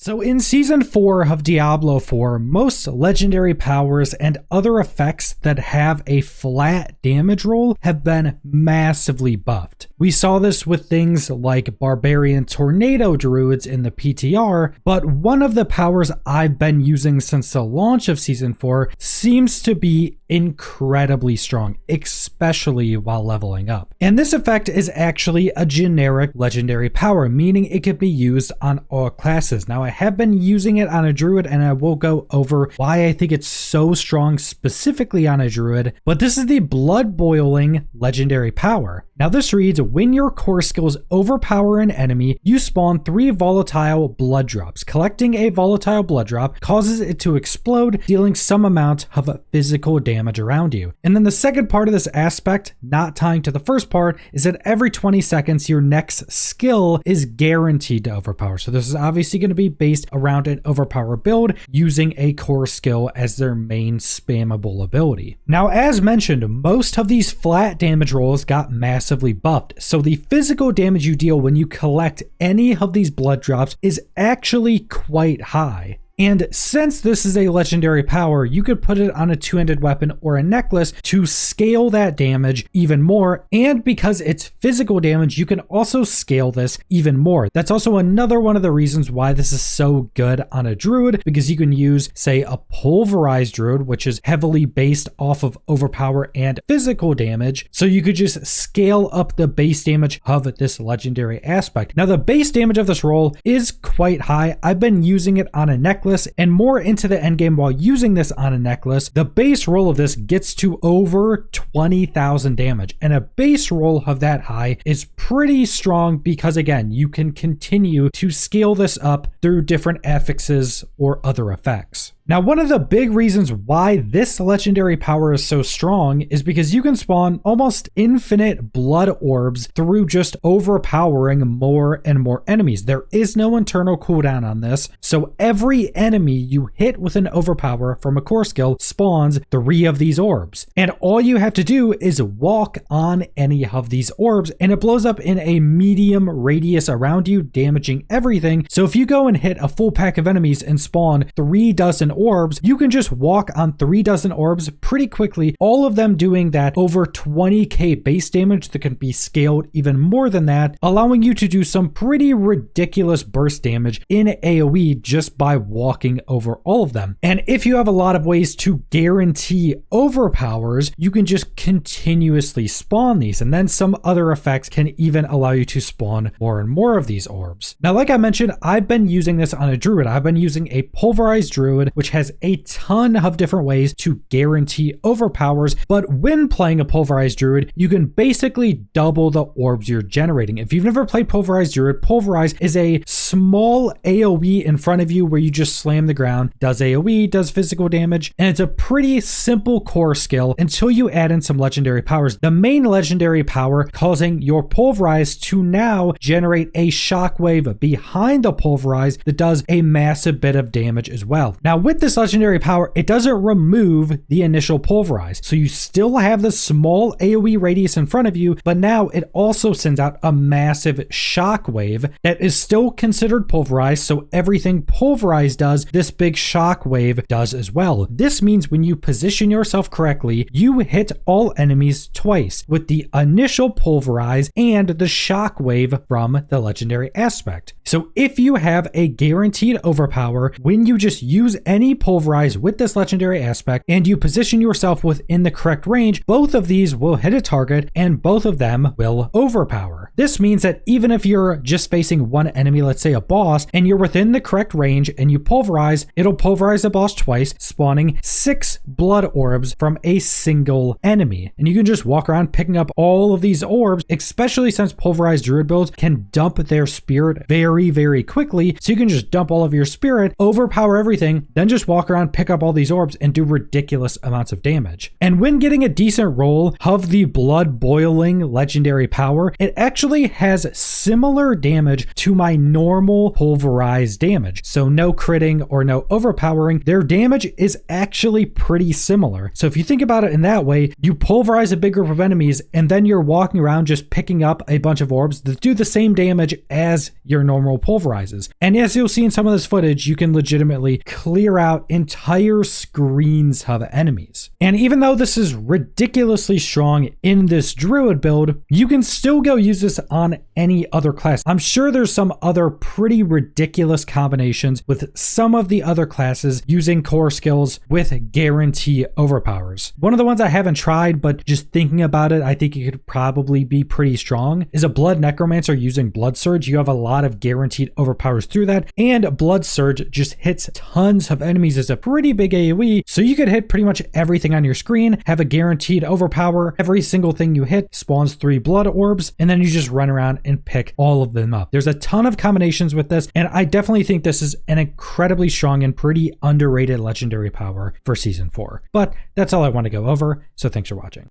So in Season 4 of Diablo 4, most legendary powers and other effects that have a flat damage roll have been massively buffed. We saw this with things like Barbarian Tornado Druids in the PTR, but one of the powers I've been using since the launch of Season 4 seems to be incredibly strong, especially while leveling up. And this effect is actually a generic legendary power, meaning it could be used on all classes. Now, I have been using it on a Druid, and I will go over why I think it's so strong specifically on a Druid, but this is the Blood Boiling legendary power. Now this reads, when your core skills overpower an enemy, you spawn 3 volatile blood drops. Collecting a volatile blood drop causes it to explode, dealing some amount of physical damage around you. And then the second part of this aspect, not tying to the first part, is that every 20 seconds your next skill is guaranteed to overpower. So this is obviously going to be based around an overpower build using a core skill as their main spammable ability. Now as mentioned, most of these flat damage rolls got massively buffed, so the physical damage you deal when you collect any of these blood drops is actually quite high. And since this is a legendary power, you could put it on a two-handed weapon or a necklace to scale that damage even more. And because it's physical damage, you can also scale this even more. That's also another one of the reasons why this is so good on a Druid, because you can use, say, a pulverized Druid, which is heavily based off of overpower and physical damage. So you could just scale up the base damage of this legendary aspect. Now, the base damage of this roll is quite high. I've been using it on a necklace and more into the endgame while using this on a necklace. The base roll of this gets to over 20,000 damage, and a base roll of that high is pretty strong because, again, you can continue to scale this up through different affixes or other effects. Now, one of the big reasons why this legendary power is so strong is because you can spawn almost infinite blood orbs through just overpowering more and more enemies. There is no internal cooldown on this, so every enemy you hit with an overpower from a core skill spawns 3 of these orbs. And all you have to do is walk on any of these orbs, and it blows up in a medium radius around you, damaging everything. So if you go and hit a full pack of enemies and spawn 3 dozen orbs, you can just walk on 3 dozen orbs pretty quickly, all of them doing that over 20k base damage that can be scaled even more than that, allowing you to do some pretty ridiculous burst damage in AoE just by walking over all of them. And if you have a lot of ways to guarantee overpowers, you can just continuously spawn these, and then some other effects can even allow you to spawn more and more of these orbs. Now, like I mentioned, I've been using this on a Druid. I've been using a pulverized Druid, which has a ton of different ways to guarantee overpowers, but when playing a pulverized Druid, you can basically double the orbs you're generating. If you've never played pulverized Druid, pulverize is a small AoE in front of you where you just slam the ground, does AoE, does physical damage, and it's a pretty simple core skill until you add in some legendary powers. The main legendary power causing your pulverize to now generate a shockwave behind the pulverize that does a massive bit of damage as well. Now, with this legendary power, it doesn't remove the initial pulverize. So you still have the small AoE radius in front of you, but now it also sends out a massive shockwave that is still considered pulverized. So everything pulverized does, this big shockwave does as well. This means when you position yourself correctly, you hit all enemies twice with the initial pulverize and the shockwave from the legendary aspect. So if you have a guaranteed overpower, when you just use any pulverize with this legendary aspect and you position yourself within the correct range, both of these will hit a target and both of them will overpower. This means that even if you're just facing one enemy, let's say a boss, and you're within the correct range and you pulverize, it'll pulverize the boss twice, spawning 6 blood orbs from a single enemy. And you can just walk around picking up all of these orbs, especially since pulverized Druid builds can dump their spirit very, very quickly. So you can just dump all of your spirit, overpower everything, then just walk around, pick up all these orbs, and do ridiculous amounts of damage. And when getting a decent roll of the blood boiling legendary power, it actually has similar damage to my normal pulverized damage. So no critting or no overpowering. Their damage is actually pretty similar. So if you think about it in that way, you pulverize a big group of enemies and then you're walking around just picking up a bunch of orbs that do the same damage as your normal normal pulverizes. And as you'll see in some of this footage, you can legitimately clear out entire screens of enemies. And even though this is ridiculously strong in this Druid build, you can still go use this on any other class. I'm sure there's some other pretty ridiculous combinations with some of the other classes using core skills with guarantee overpowers. One of the ones I haven't tried, but just thinking about it, I think it could probably be pretty strong, is a Blood Necromancer using Blood Surge. You have a lot of guaranteed overpowers through that, and Blood Surge just hits tons of enemies as a pretty big AoE, so you could hit pretty much everything on your screen, have a guaranteed overpower, every single thing you hit spawns 3 blood orbs, and then you just run around and pick all of them up. There's a ton of combinations with this, and I definitely think this is an incredibly strong and pretty underrated legendary power for Season 4. But that's all I want to go over, so thanks for watching.